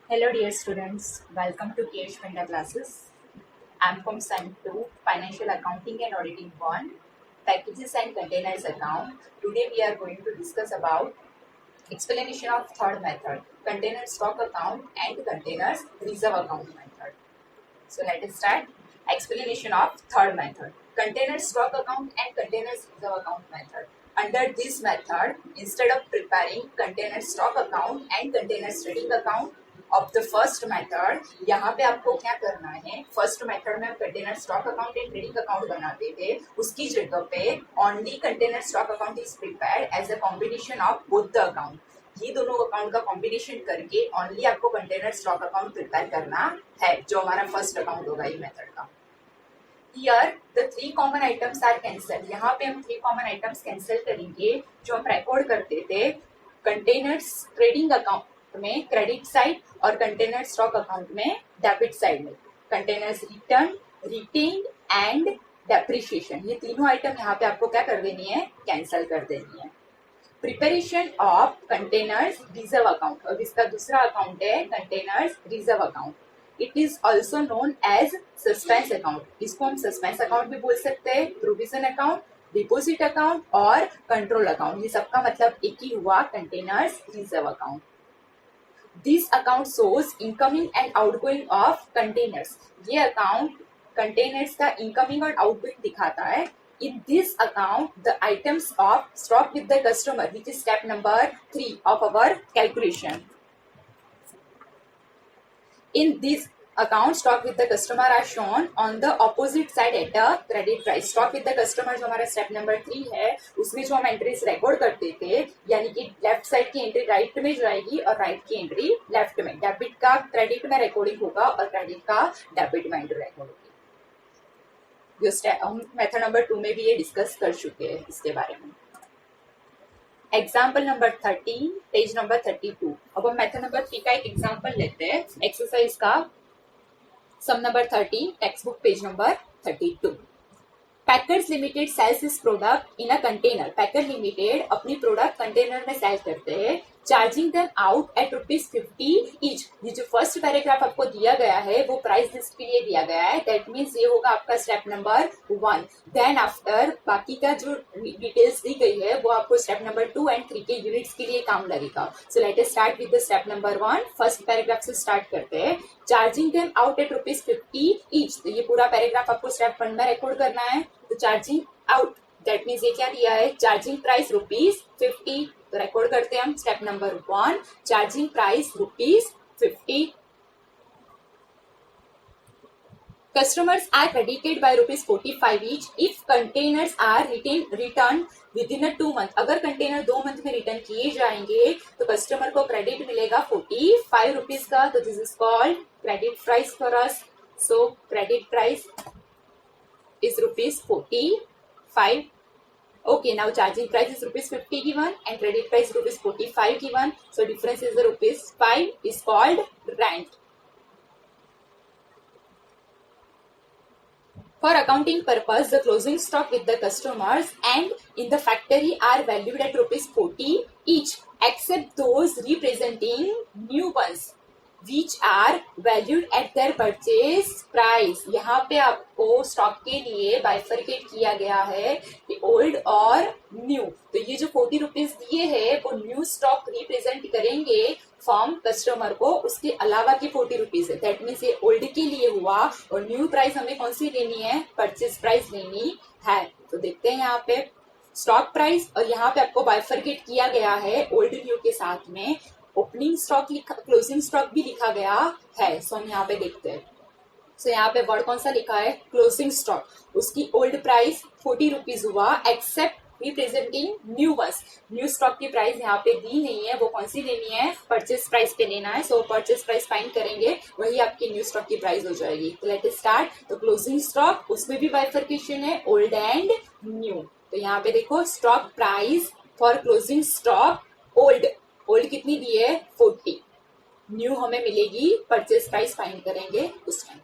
Hello dear students, welcome to KH Panda classes. I am from Sun 2, Financial Accounting and Auditing 1, Packages and Containers Account. Today we are going to discuss about explanation of third method, Container Stock Account and Containers Reserve Account method. So let us start. Explanation of third method, Container Stock Account and Containers Reserve Account method. Under this method, instead of preparing container stock account and container trading account of the first method, यहाँ पे आपको क्या करना है, first method में हम container stock account and trading account बनाते थे, उसकी जगह पे only container stock account is prepared as a combination of both the account. ये दोनों अकाउंट का कॉम्बिनेशन करके ओनली आपको कंटेनर स्टॉक अकाउंट प्रिपेयर करना है, जो हमारा फर्स्ट अकाउंट होगा ये मेथड का. Here the three common items are cancelled. यहाँ पे हम three common items cancel करेंगे जो हम रिकॉर्ड करते थे कंटेनर्स ट्रेडिंग अकाउंट में क्रेडिट साइड और कंटेनर स्टॉक अकाउंट में डेबिट साइड में. Containers return, retain and depreciation, ये तीनों आइटम यहाँ पे आपको क्या कर देनी है, कैंसिल कर देनी है. Preparation of containers reserve account, और इसका दूसरा अकाउंट है containers reserve account. It is also known as suspense account. इसको हम सस्पेंस अकाउंट भी बोल सकते हैं, प्रोविजन अकाउंट, डिपोजिट अकाउंट और कंट्रोल अकाउंट. ये सबका मतलब एक ही हुआ, containers reserve account. This account shows incoming and outgoing of containers. ये अकाउंट कंटेनर्स का इनकमिंग और आउटगोइंग दिखाता है. In this account, the items of stock with the customer, which is step number 3 of our calculation. In this account, stock with the customer are shown on the opposite side at a credit price. Stock with the customer जो हमारा step number 3 है, उसमें जो हम entries record करते थे, यानी कि लेफ्ट साइड की एंट्री राइट में जाएगी और राइट की एंट्री लेफ्ट में. डेबिट का क्रेडिट में रिकॉर्डिंग होगा और क्रेडिट का डेबिट में एंट्री रिकॉर्ड होगी. हम मेथड नंबर 2 में भी ये डिस्कस कर चुके हैं इसके बारे में. Example number 13, page number 32. अब हम मेथड नंबर 3 का एक एग्जाम्पल लेते हैं, एक्सरसाइज का sum number 30, text book page number 32. Packers limited sells its product in a container. Packer limited अपनी प्रोडक्ट कंटेनर में सेल करते हैं, charging them out at ₹50 each. ये जो फर्स्ट पैराग्राफ आपको दिया गया है वो प्राइस लिस्ट के लिए दिया गया है. दैट मीन्स ये होगा आपका स्टेप नंबर 1. देन आफ्टर बाकी का जो डिटेल्स दी गई है वो आपको स्टेप नंबर 2 एंड 3 के यूनिट्स के लिए काम लगेगा. So let us start with the step number 1. First paragraph से स्टार्ट करते हैं. Charging them out at ₹50 each. तो ये पूरा पैराग्राफ आपको स्टेप 1 में रिकॉर्ड करना है. तो चार्जिंग आउट, दैट मीन्स ये क्या दिया है, चार्जिंग प्राइस ₹50. तो रिकॉर्ड करते हैं हम step number 1, charging price ₹50. Customers are credited by ₹45 each if containers are returned within a 2 month. अगर कंटेनर 2 मंथ में रिटर्न किए जाएंगे तो कस्टमर को क्रेडिट मिलेगा ₹45 का. तो this is called credit price for us. So credit price is ₹45. Okay, now charging price is ₹50 given and credit price ₹45 given. So difference is the ₹5 is called rent. For accounting purpose, the closing stock with the customers and in the factory are valued at ₹40 each, except those representing new ones, which are valued at their purchase price. यहाँ पे आपको stock के लिए bifurcate किया गया है कि old और न्यू. तो ये जो ₹40 दिए हैं वो न्यू स्टॉक रिप्रेजेंट करेंगे फॉर्म कस्टमर को, उसके अलावा के ₹40 है. दैट मीन्स ये ओल्ड के लिए हुआ और न्यू प्राइस हमें कौन सी लेनी है, परचेज प्राइस लेनी है. तो देखते हैं यहाँ पे स्टॉक प्राइस, और यहाँ पे आपको बाइफरकेट किया गया है ओल्ड न्यू के साथ में. ओपनिंग स्टॉक लिखा, क्लोजिंग स्टॉक भी लिखा गया है. सो हम यहाँ पे देखते हैं. सो यहाँ पे वर्ड कौन सा लिखा है, क्लोजिंग स्टॉक. उसकी ओल्ड प्राइस ₹40 हुआ, except representing new ones. New stock की प्राइस यहाँ पे दी नहीं है, वो कौन सी लेनी है, परचेस प्राइस पे लेना है. सो परचेस प्राइस फाइंड करेंगे, वही आपकी न्यू स्टॉक की प्राइस हो जाएगी. तो लेट अस स्टार्ट. तो क्लोजिंग स्टॉक, उसमें भी बाइफरकेशन है, ओल्ड एंड न्यू. तो यहाँ पे देखो stock price for closing stock old. Old कितनी दी है, 40. न्यू हमें मिलेगी, परचेस प्राइस फाइंड करेंगे उस टाइम,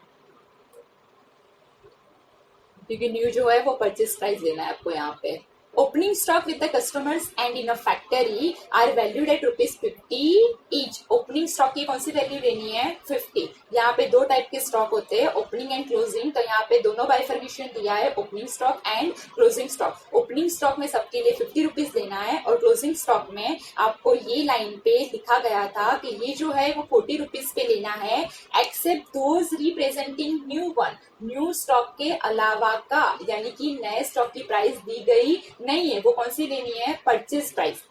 क्योंकि न्यू जो है वो परचेस प्राइस देना है आपको यहाँ पे. Opening stock with the customers and in a factory are valued at ₹50 each. Opening stock की कौन सी वैल्यू लेनी है? 50. यहाँ पे दो टाइप के स्टॉक होते हैं, ओपनिंग एंड क्लोजिंग. तो यहाँ पे दोनों बाइफर्केशन दिया है, opening stock and closing stock. Opening stock में सबके लिए ₹50 देना है और क्लोजिंग स्टॉक में आपको ये लाइन पे लिखा गया था कि ये जो है वो ₹40 पे लेना है, except those representing new one. New stock के अलावा का, यानी कि नए स्टॉक की प्राइस दी गई नहीं है, वो कौन सी लेनी है? Purchase price,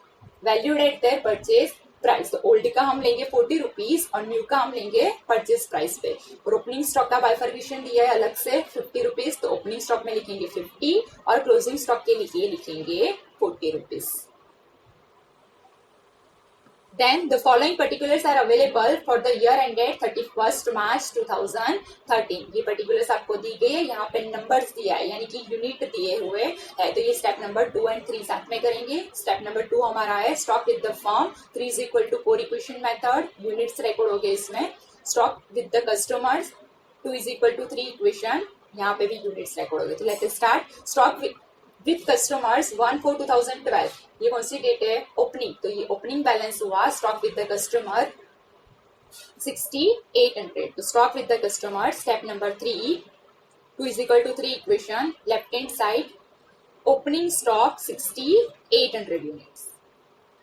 valued at there purchase price. तो ओल्ड का हम लेंगे ₹40 और न्यू का हम लेंगे परचेज प्राइस पे. और ओपनिंग स्टॉक का बाइफर्केशन दिया है अलग से ₹50. तो ओपनिंग स्टॉक में लिखेंगे 50 और क्लोजिंग स्टॉक के लिए लिखेंगे ₹40. Then the following particulars are available for the year ended 31st March 2013. ये particulars आपको दी गई है, यहाँ पे numbers दिया है, यानी कि यूनिट दिए हुए है. तो ये स्टेप नंबर 2 और 3 साथ में करेंगे. स्टेप नंबर 2 हमारा है stock with the firm. 3 is equal to core equation method. Units record हो गए इसमें. Stock with the customers 2 is equal to 3 equation, यहाँ पे भी यूनिट्स रिकॉर्ड हो गए. तो let's start. Stock with customers 1/4/2012. ये कौन सी डेट है? ओपनिंग. तो ये ओपनिंग बैलेंस हुआ स्टॉक विद द कस्टमर 6800. तो stock with the customer step number 3. 2 is equal to 3 equation, left hand side opening stock 6800 units.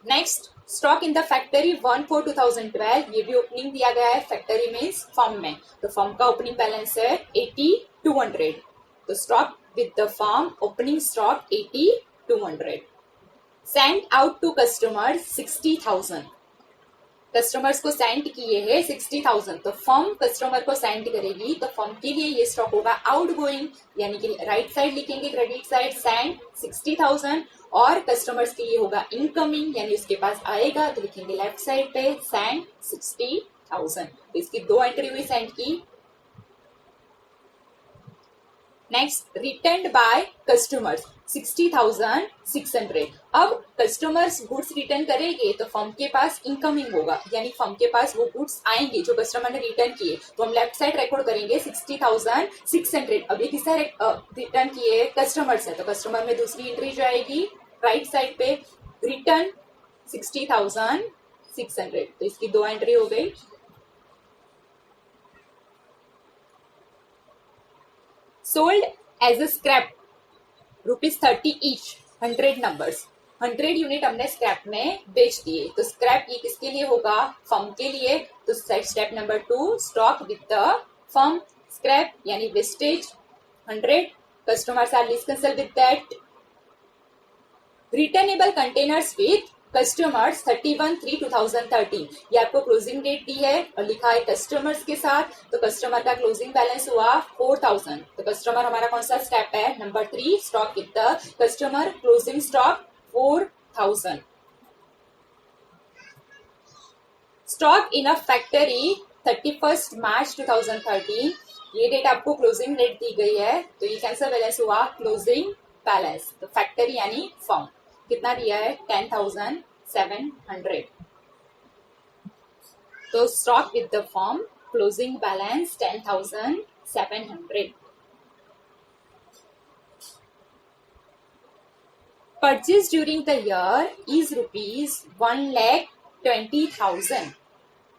Next stock in the factory 1/4/2012. ये भी ओपनिंग दिया गया है, फैक्ट्री मीन्स फर्म में. तो firm का ओपनिंग बैलेंस है 8200. तो stock with the firm opening stock 8200. Sent out to customers 60,000. Customers को सेंड किए हैं 60,000. तो फर्म कस्टमर को सेंड करेगी, तो फर्म के लिए ये स्टॉक होगा आउट गोइंग, यानी कि राइट साइड लिखेंगे क्रेडिट साइड सेंड 60,000. और कस्टमर्स के लिए होगा इनकमिंग, यानी उसके पास आएगा, तो लिखेंगे लेफ्ट साइड पे सेंड 60,000. तो इसकी दो एंट्री हुई सेंड की. Next return by customers 60,600. अब कस्टमर्स गुड्स रिटर्न करेंगे तो फर्म के पास इनकमिंग होगा, यानी फर्म के पास वो गुड्स आएंगे जो कस्टमर ने रिटर्न किए. तो हम लेफ्ट साइड रिकॉर्ड करेंगे 60,600. अब ये किससे रिटर्न किए? कस्टमर से. तो कस्टमर में दूसरी एंट्री जो आएगी राइट साइड पे रिटर्न 60,600. तो इसकी दो एंट्री हो गई. Sold as a scrap ₹30 each, 100 numbers, 100 unit हमने स्क्रैप में बेच दिए. तो स्क्रैप ये किसके लिए होगा? फर्म के लिए. तो step number 2 stock with the firm scrap यानी wastage 100. Customers are discussed with that. Returnable containers with customers 31/3/2013. ये आपको क्लोजिंग डेट दी है और लिखा है कस्टमर्स के साथ. तो कस्टमर का क्लोजिंग बैलेंस हुआ 4000. तो कस्टमर हमारा कौन सा स्टेप है? Number 3 stock with the customer closing stock 4000. Stock in a factory 31st March 2013. ये डेट आपको क्लोजिंग डेट दी गई है, तो ये कैसा बैलेंस हुआ? Closing balance. तो फैक्ट्री यानी फर्म कितना दिया है? 10,700. तो stock with the firm closing balance 10,700. Purchase during the year is ₹1,20,000.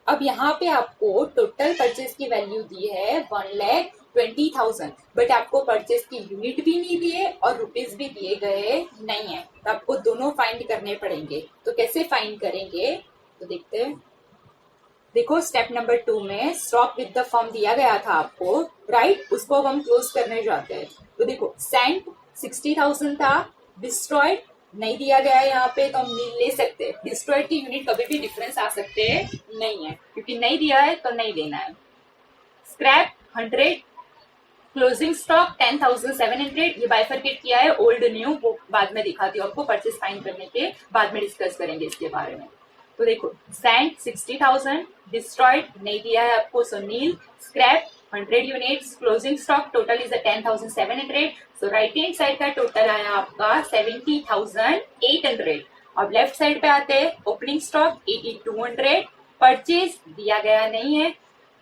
अब यहाँ पे आपको टोटल परचेज की वैल्यू दी है 1,20,000. बट आपको परचेज की यूनिट भी नहीं दिए और रुपीज भी दिए गए नहीं है. तो आपको दोनों फाइंड करने पड़ेंगे. तो कैसे फाइंड करेंगे? तो देखते हैं. देखो स्टेप नंबर 2 में स्टॉक विद द फर्म दिया गया था आपको, राइट? उसको अब हम क्लोज करने जाते हैं. तो देखो सेंट 60,000 था, डिस्ट्रॉयड नहीं दिया गया है यहाँ पे, तो हम ले सकते हैं. डिस्ट्रॉयड की यूनिट कभी भी डिफरेंस आ सकते हैं नहीं है, क्योंकि नहीं दिया है तो नहीं देना है. Scrap 100, closing stock 10,700. ये बाइफरकेट किया है ओल्ड न्यू, वो बाद में दिखाती हूँ आपको. परचेज फाइंड करने के बाद में डिस्कस करेंगे इसके बारे में. तो देखो सेंट 60,000, डिस्ट्रॉयड नहीं दिया है आपको, so nil. Scrap 100 units, closing stock total is 10,700. So right hand side का टोटल आया आपका 70,800. अब लेफ्ट साइड पे आते हैं. ओपनिंग स्टॉक 8200, परचेज दिया गया नहीं है.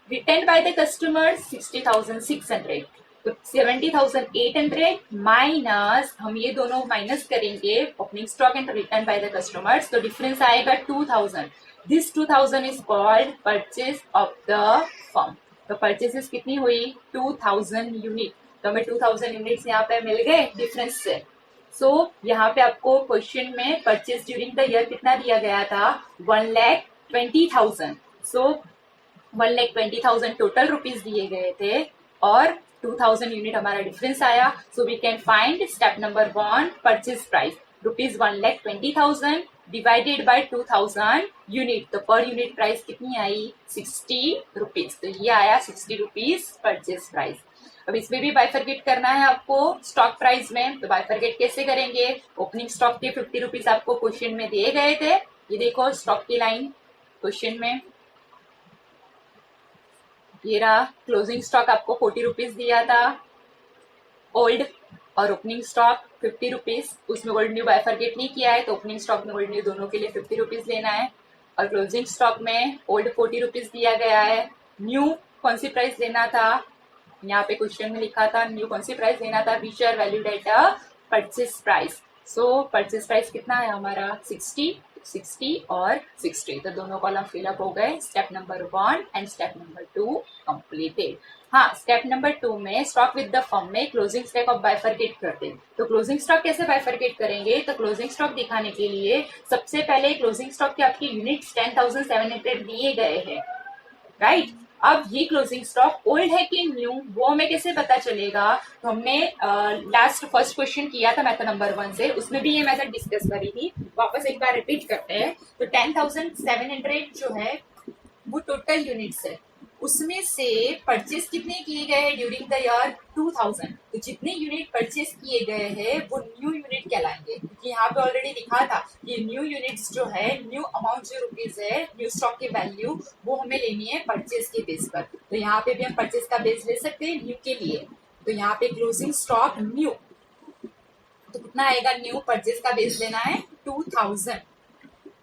Return by the customer 60,600. तो 70,800 माइनस, हम ये दोनों माइनस करेंगे opening stock and return by the customers, तो डिफरेंस आएगा 2,000. This 2,000 is called purchase of the firm. तो परचेजेस कितनी हुई? 2,000 यूनिट. तो हमें 2,000 यूनिट्स यहाँ पे मिल गए डिफरेंस से. सो यहाँ पे आपको क्वेश्चन में परचेज ड्यूरिंग द ईयर कितना दिया गया था? 1,20,000. सो 1,20,000 टोटल रुपीज दिए गए थे और 2,000 यूनिट हमारा डिफरेंस आया. So we can find step number 1 purchase price rupees 1,20,000 divided by 2,000 unit. तो पर यूनिट प्राइस कितनी आई? 60 रुपीज. तो ये आया 60 रुपीज परचेज प्राइस. अब इसमें भी बाइफरकेट करना है आपको स्टॉक प्राइस में. तो बाइफरकेट कैसे करेंगे? ओपनिंग स्टॉक के 50 रुपीज आपको क्वेश्चन में दिए गए थे. ये देखो स्टॉक की लाइन क्वेश्चन में, ये रहा. क्लोजिंग स्टॉक आपको 40 रुपीज दिया था ओल्ड, और ओपनिंग स्टॉक 50 रुपीज. उसमें ओल्ड न्यू बाइफरकेट नहीं किया है, तो ओपनिंग स्टॉक में ओल्ड न्यू दोनों के लिए 50 रुपीज लेना है. और क्लोजिंग स्टॉक में ओल्ड 40 रुपीज दिया गया है. न्यू कौन सी प्राइस लेना था? यहाँ पे क्वेश्चन में लिखा था न्यू कौन सी प्राइस लेना था? Which are valued at purchase price. So purchase price कितना है हमारा? 60, 60 और 60. तो दोनों कॉलम फिलअप हो गए. Step number 1 and step number 2 completed. हाँ, स्टेप नंबर 2 में स्टॉक विद द फर्म में क्लोजिंग स्टॉक ऑफ बाइफरकेट करते हैं. तो क्लोजिंग स्टॉक कैसे बाइफरकेट करेंगे? तो क्लोजिंग स्टॉक दिखाने के लिए सबसे पहले क्लोजिंग स्टॉक के आपके यूनिट्स 10,700 दिए गए हैं, राइट. अब ये क्लोजिंग स्टॉक ओल्ड है कि न्यू, वो हमें कैसे पता चलेगा? तो हमने लास्ट फर्स्ट क्वेश्चन किया था मेथड नंबर 1 से, उसमें भी ये मेथड डिस्कस करी थी. वापस एक बार रिपीट करते हैं. तो 10,700 जो है वो टोटल यूनिट्स है. उसमें से परचेज कितने किए गए हैं ड्यूरिंग द ईयर? 2,000. तो जितने यूनिट परचेज किए गए हैं वो न्यू यूनिट कहलाएंगे, क्योंकि यहाँ पे ऑलरेडी लिखा था कि न्यू यूनिट्स जो है, न्यू अमाउंट जो रुपीज है, न्यू स्टॉक की वैल्यू वो हमें लेनी है परचेज के बेस पर. तो यहाँ पे भी हम परचेज का बेस ले सकते हैं न्यू के लिए. तो यहाँ पे क्लोजिंग स्टॉक न्यू, तो कितना आएगा? न्यू परचेज का बेस लेना है 2,000,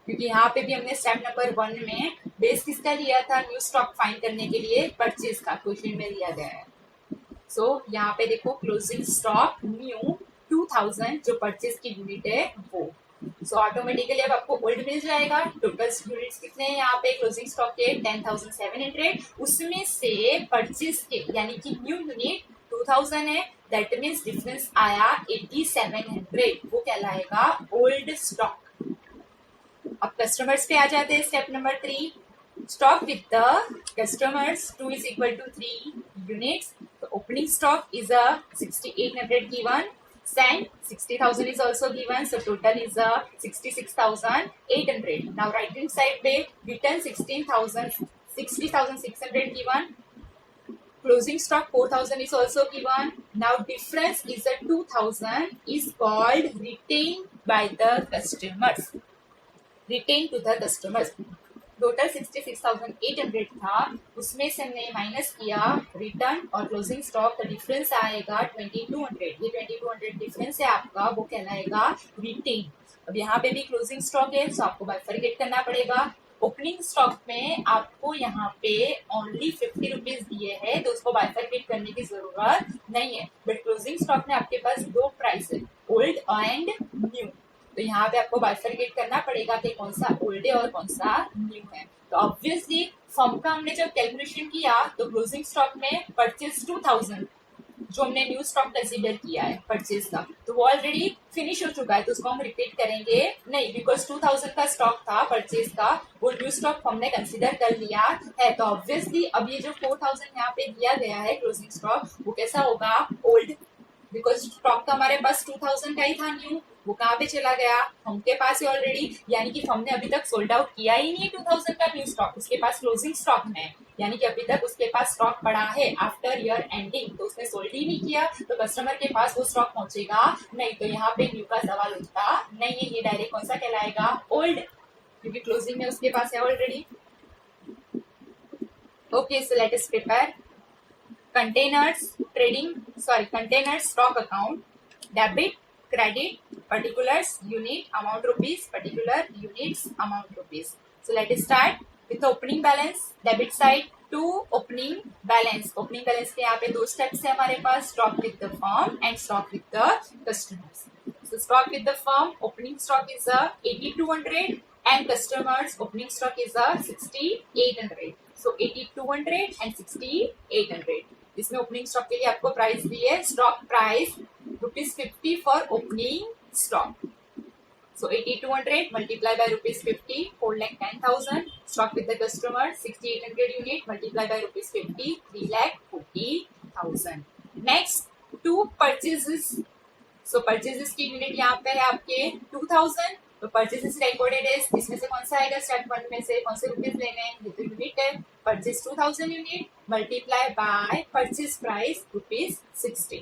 क्योंकि यहाँ पे भी हमने स्टेप नंबर 1 में बेस किसका लिया था? न्यू स्टॉक फाइंड करने के लिए परचेज का क्वेश्चन में दिया गया है. सो यहाँ पे देखो क्लोजिंग स्टॉक न्यू 2,000 जो परचेज की यूनिट है वो. सो ऑटोमेटिकली अब आपको ओल्ड मिल जाएगा. टोटल यूनिट्स कितने हैं यहाँ पे क्लोजिंग स्टॉक के? 10,700. उसमें से परचेज के यानी कि न्यू यूनिट 2,000 है, दैट मीन्स डिफरेंस आया 8,700. वो कहलाएगा ओल्ड स्टॉक. अब कस्टमर्स पे आ जाते हैं. Step number 3, stock with the customers 2 is equal to 3 units. So opening stock is a 6,800 given. Send 60,000 is also given. So total is a 66,800. Now right hand side पे return 60,600 given. Closing stock 4,000 is also given. Now difference is a 2,000 is called retained by the customers. Retain to the customers. Total 66,800 था, उसमें से हमने minus किया return और closing stock. तो difference आएगा 2,200. ये 2,200 डिफरेंस है आपका, वो कहलाएगा रिटेन. अब यहाँ पे भी क्लोजिंग स्टॉक है, तो आपको बाइफरकेट करना पड़ेगा. ओपनिंग स्टॉक में आपको यहाँ पे ओनली 50 रुपीज दिए हैं, तो उसको बाइफरकेट करने की जरूरत नहीं है. बट क्लोजिंग स्टॉक में आपके पास दो प्राइस है, ओल्ड एंड न्यू. तो यहाँ पे आपको बाइफरकेट करना पड़ेगा कि कौन सा ओल्ड है और कौन सा न्यू है. तो ऑब्वियसली फर्म का हमने जब कैलकुलेशन किया तो क्लोजिंग स्टॉक में परचेज 2,000 जो हमने न्यू स्टॉक कंसीडर किया है परचेज का, तो वो ऑलरेडी फिनिश हो चुका है, तो उसको हम रिपीट करेंगे नहीं, बिकॉज 2,000 का स्टॉक था परचेज का, वो न्यू स्टॉक हमने कंसीडर कर लिया है. तो ऑब्वियसली अब ये जो 4,000 यहाँ पे दिया गया है क्लोजिंग स्टॉक, वो कैसा होगा? ओल्ड. बिकॉज स्टॉक तो हमारे पास 2,000 का ही था न्यू, वो कहाँ पे चला गया? हमके पास है ऑलरेडी, यानी कि हमने अभी तक सोल्ड आउट किया ही नहीं 2,000 का न्यू स्टॉक, उसके पास क्लोजिंग स्टॉक में, यानी कि अभी तक उसके पास स्टॉक पड़ा है आफ्टर ईयर एंडिंग, तो उसने सोल्ड ही नहीं किया, तो कस्टमर के पास वो स्टॉक पहुंचेगा नहीं. तो यहाँ पे न्यू का सवाल उठता नहीं है. ये डायरेक्ट कौन सा कहलाएगा? ओल्ड, क्योंकि क्लोजिंग में उसके पास है already. Okay, so let us prepare containers stock account, debit, credit, particulars, unit, amount rupees, particular, units, amount rupees. So let us start with the opening balance. Debit side to opening balance के यहाँ पे दो steps है हमारे पास, stock with the firm and stock with the customers. So stock with the firm, opening stock is a 8200 and customers opening stock is a 6800. So 8200 and 6800. इसमें opening stock के लिए आपको प्राइस दी है, stock price ₹50 for opening stock. So 8200 multiplied by ₹50, 4,10,000. Stock with the customer 6800 unit multiplied by ₹50, 3,40,000. Next, two purchases. So purchases की unit यहाँ पे है आपके 2000. तो purchases recorded is इसमें से कौन सा आएगा, स्टेप 1 में से कौन से रुपीज लेने हैं, ये तो यूनिट है. Purchase 2000 unit multiply by purchase price ₹60.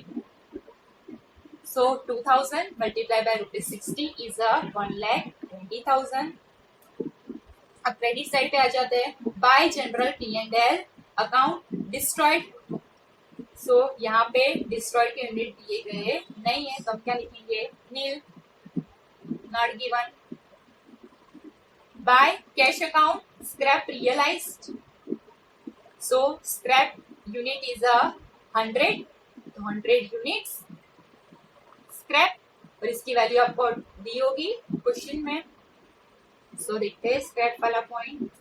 So 2000 multiplied by ₹60 is a 1,20,000. अब क्रेडिट साइड पे आ जाते हैं. By general P&L account destroyed. So यहाँ पे डिस्ट्रॉयड के यूनिट दिए गए नहीं है, तो हम क्या लिखेंगे, nil, not given. By cash account scrap realised. So scrap unit is a 100, तो 100 यूनिट्स स्क्रैप, और इसकी वैल्यू आपको दी होगी क्वेश्चन में. सो देखते हैं स्क्रैप वाला पॉइंट.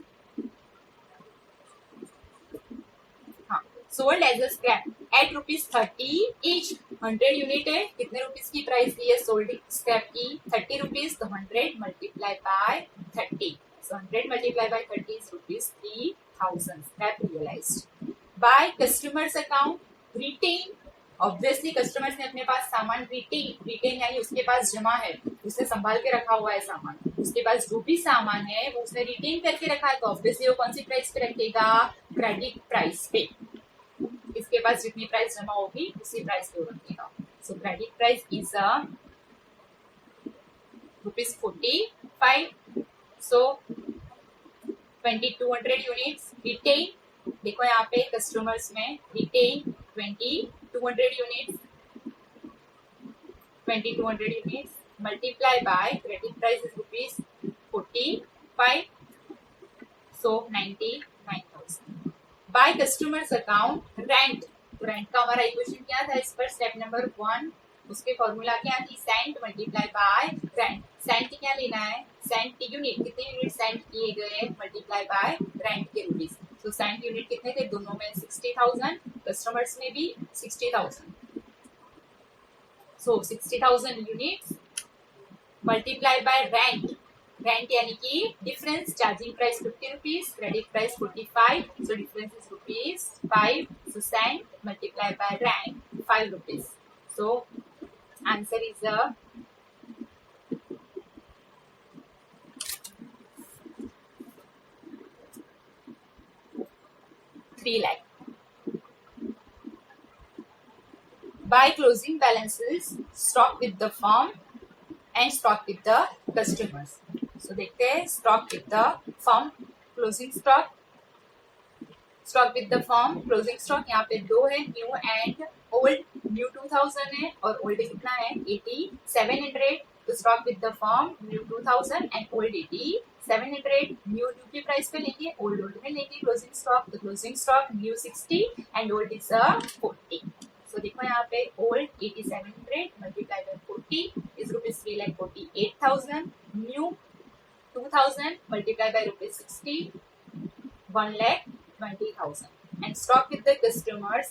हाँ, sold as a scrap at ₹30 each. 100 unit है, कितने रुपीज की प्राइस दी है सोल्ड स्क्रैप की, ₹30. तो 100 multiply by 30. So 100 multiply by 30 is ₹3,000 scrap realised. By customers account retain. Obviously customers ने अपने पास सामान रिटेन यानी उसके पास जमा है, उसने संभाल के रखा हुआ है सामान, उसके पास जो भी सामान है वो उसने रिटेन करके रखा है, तो ऑब्वियसली वो कौन सी प्राइस पे रखेगा, क्रेडिट प्राइस पे. इसके पास जितनी प्राइस जमा होगी उसी प्राइस पे रखेगा. So credit price is ₹45. So 2200 units retain. देखो यहाँ पे कस्टमर्स में retain 2200 units, 2200 units multiply by credit price is ₹45. So 99,000. By customers account rent. Rent का हमारा इक्वेशन क्या था इस पर, स्टेप नंबर 1, उसके फॉर्मूला क्या थी, sent multiply by rent. Sent क्या लेना है, सेंट की यूनिट, कितने यूनिट सेंट किए गए मल्टीप्लाई बाय रेंट के रुपीज. तो सेंट यूनिट कितने थे, दोनों में 60,000, कस्टमर्स में भी 60,000. So 60,000 units multiply by rent. Rent यानी कि डिफरेंस, चार्जिंग प्राइस ₹50, क्रेडिट प्राइस 45, so difference is ₹5. So sent multiply by rent ₹5. So answer is 3 lakh. By closing balances, stock with the firm and stock with the customers. So देखते हैं stock with the firm, closing stock, stock with the firm, closing stock. यहाँ पे दो है, new and old. New 2000 है और old कितना है 8700. तो stock with the firm new 2000 and old 8700. New की प्राइस पे लेंगे, ओल्ड में लेंगे क्लोजिंग स्टॉक. तो closing stock new 60 and old is 40. सो देखो यहाँ पे old 8700 multiply by 40 is ₹3,48,000. New 2000 multiply by ₹60 1,20,000. And stock with the customers,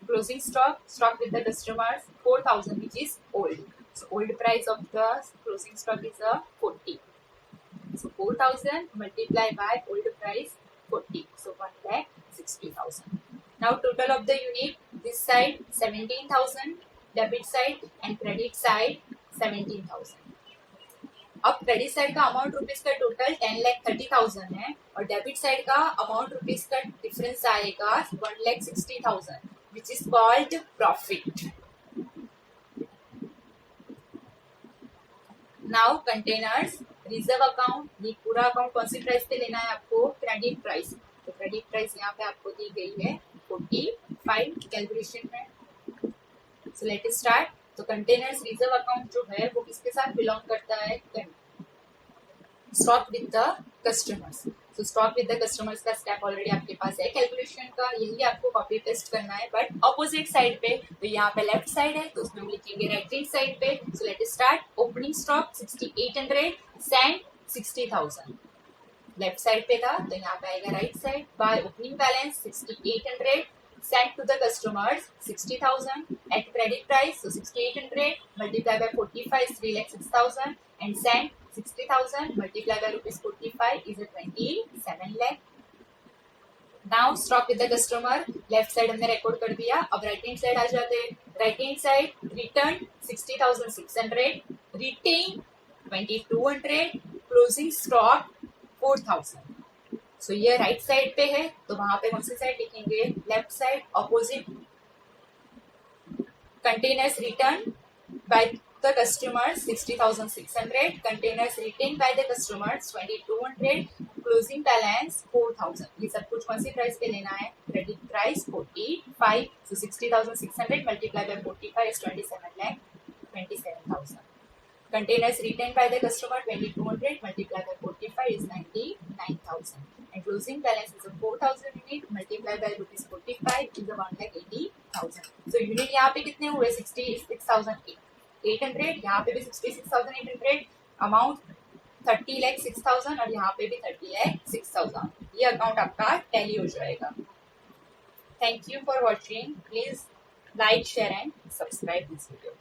closing stock with the customers 4,000, which is old. So old price of the closing stock is 40. So 4,000 multiplied by old price 40. So 1,60,000. Now total of the unit, this side 17,000, debit side and credit side 17,000. अब credit side का amount rupees का total 10,30,000 है और debit side का amount rupees का difference आएगा 1,60,000, which is called profit. Now containers reserve account. ये पूरा अकाउंट कौन सी प्राइस पे लेना है आपको, क्रेडिट प्राइस. तो क्रेडिट प्राइस यहाँ पे आपको दी गई है 45 कैलकुलेशन में. So let us start. तो कंटेनर्स रिजर्व अकाउंट जो है वो किसके साथ बिलोंग करता है, स्टॉक विद द कस्टमर्स। तो स्टॉक विद द कस्टमर्स का स्टेप ऑलरेडी आपके पास है कैलकुलेशन का, यही आपको कॉपी पेस्ट करना है बट ऑपोजिट साइड पे। तो यहाँ पे लेफ्ट साइड है तो उसमें हम लिखेंगे राइट हैंड साइड पे। So let us start. Opening stock 6800, send 60,000। Left side पे था तो यहाँ पे आएगा right side. By opening balance 6800, sent to the customers 60,000 at credit price, so 6800 multiplied by 45 is 3,06,000 and sent 60,000 multiplied by rupees 45 is a 27 lakh. Now stock with the customer left side हमने record कर दिया। अब right hand side आ जाते हैं। Right hand side return 60,600, retain 2,200, closing stock 4,000। So ये right side पे है तो वहां पे कौन सी साइड लिखेंगे? Left side opposite. Containers return by the customers 60,600, containers retain by the customers 2,200, closing balance 4,000। ये सब कुछ कौन सी प्राइस पे लेना है? क्रेडिट प्राइस 45। सो 60,600 multiply by 45 is 27,27,000। Containers retained by the customer 2,200 multiplied by 45 is 99,000 and closing balance is a 4,000 unit multiplied by rupees 45 is a 1,80,000. So unit यहाँ पे कितने हुए? 66,800, यहाँ पे भी 66,800, अमाउंट 30,06,000 और यहाँ पे भी 30,06,000। ये अकाउंट आपका टैली हो जाएगा। Thank you for watching. Please like, share and subscribe this video.